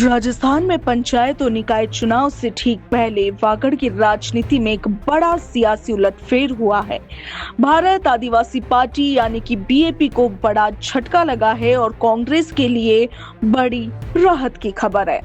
राजस्थान में पंचायत और निकाय चुनाव से ठीक पहले वागड़ की राजनीति में एक बड़ा सियासी उलटफेर हुआ है। भारत आदिवासी पार्टी यानी कि बीएपी को बड़ा झटका लगा है और कांग्रेस के लिए बड़ी राहत की खबर है।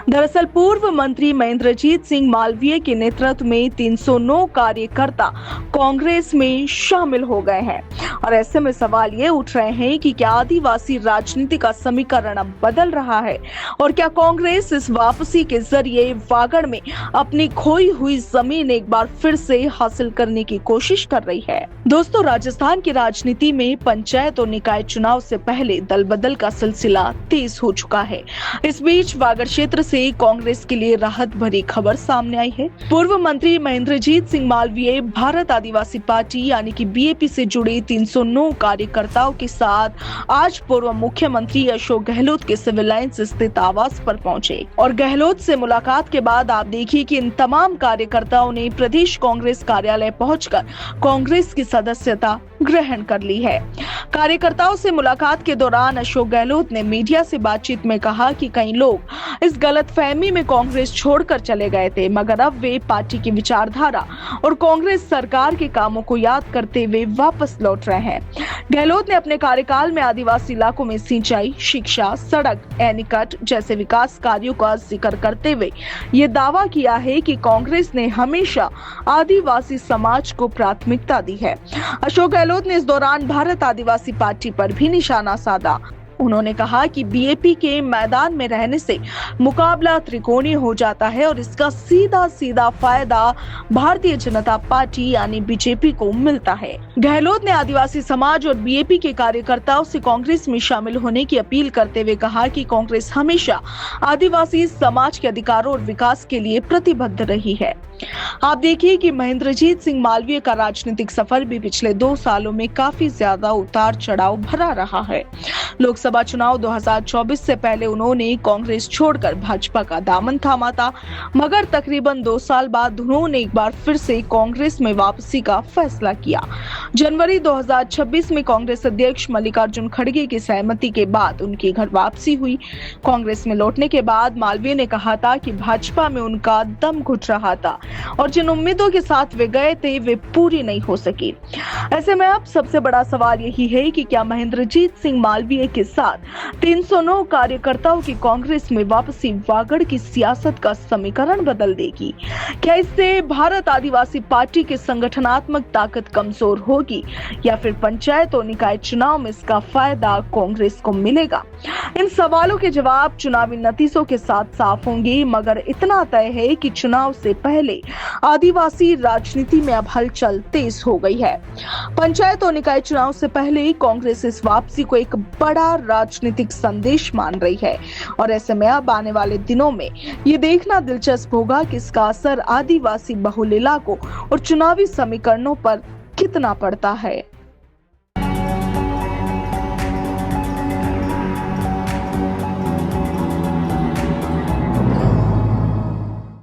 दरअसल पूर्व मंत्री महेंद्रजीत सिंह मालवीय के नेतृत्व में 309 कार्यकर्ता कांग्रेस में शामिल हो गए हैं और ऐसे में सवाल ये उठ रहे हैं कि क्या आदिवासी राजनीति का समीकरण अब बदल रहा है और क्या कांग्रेस इस वापसी के जरिए वागड़ में अपनी खोई हुई जमीन एक बार फिर से हासिल करने की कोशिश कर रही है। दोस्तों, राजस्थान की राजनीति में पंचायत और निकाय चुनाव से पहले दल बदल का सिलसिला तेज हो चुका है। इस बीच वागड़ क्षेत्र से कांग्रेस के लिए राहत भरी खबर सामने आई है। पूर्व मंत्री महेंद्रजीत सिंह मालवीय भारत आदिवासी पार्टी यानी कि बीएपी से जुड़े 309 कार्यकर्ताओं के साथ आज पूर्व मुख्यमंत्री अशोक गहलोत के सिविल लाइंस स्थित आवास पर पहुंचे और गहलोत से मुलाकात के बाद आप देखिए कि इन तमाम कार्यकर्ताओं ने प्रदेश कांग्रेस कार्यालय पहुंचकर कांग्रेस की सदस्यता ग्रहण कर ली है। कार्यकर्ताओं से मुलाकात के दौरान अशोक गहलोत ने मीडिया से बातचीत में कहा कि कई लोग इस गलतफहमी में कांग्रेस छोड़कर चले गए थे, मगर अब वे पार्टी की विचारधारा और कांग्रेस सरकार के कामों को याद करते हुए वापस लौट रहे हैं। गहलोत ने अपने कार्यकाल में आदिवासी इलाकों में सिंचाई, शिक्षा, सड़क, एनीकट जैसे विकास कार्यों का जिक्र करते हुए ये दावा किया है कि कांग्रेस ने हमेशा आदिवासी समाज को प्राथमिकता दी है। अशोक गहलोत ने इस दौरान भारत आदिवासी पार्टी पर भी निशाना साधा। उन्होंने कहा कि बीएपी के मैदान में रहने से मुकाबला त्रिकोणीय हो जाता है और इसका सीधा सीधा फायदा भारतीय जनता पार्टी यानी बीजेपी को मिलता है। गहलोत ने आदिवासी समाज और बीएपी के कार्यकर्ताओं से कांग्रेस में शामिल होने की अपील करते हुए कहा कि कांग्रेस हमेशा आदिवासी समाज के अधिकारों और विकास के लिए प्रतिबद्ध रही है। आप देखिए कि महेंद्रजीत सिंह मालवीय का राजनीतिक सफर भी पिछले 2 सालों में काफी ज्यादा उतार चढ़ाव भरा रहा है। लोकसभा चुनाव 2024 से पहले उन्होंने कांग्रेस छोड़कर भाजपा का दामन थामा था, मगर तकरीबन 2 साल बाद उन्होंने एक बार फिर से कांग्रेस में वापसी का फैसला किया। जनवरी 2026 में कांग्रेस अध्यक्ष मल्लिकार्जुन खड़गे की सहमति के बाद उनकी घर वापसी हुई। कांग्रेस में लौटने के बाद मालवीय ने कहा था कि भाजपा में उनका दम घुट रहा था और जिन उम्मीदों के साथ वे गए थे वे पूरी नहीं हो सकी। ऐसे में अब सबसे बड़ा सवाल यही है कि क्या महेंद्रजीत सिंह मालवीय के साथ 309 कार्यकर्ताओं की कांग्रेस में वापसी वागड़ की सियासत का समीकरण बदल देगी? क्या इससे भारत आदिवासी पार्टी की संगठनात्मक ताकत कमजोर होगी या फिर पंचायत और निकाय चुनाव में इसका फायदा कांग्रेस को मिलेगा? इन सवालों के जवाब चुनावी नतीजों के साथ साफ होंगे, मगर इतना तय है कि चुनाव से पहले आदिवासी राजनीति में अब हलचल तेज हो गई है। पंचायत और निकाय चुनाव से पहले कांग्रेस इस वापसी को एक बड़ा राजनीतिक संदेश मान रही है और ऐसे में अब आने वाले दिनों में ये देखना दिलचस्प होगा कि इसका असर आदिवासी बहुल इलाकों और चुनावी समीकरणों पर कितना पड़ता है।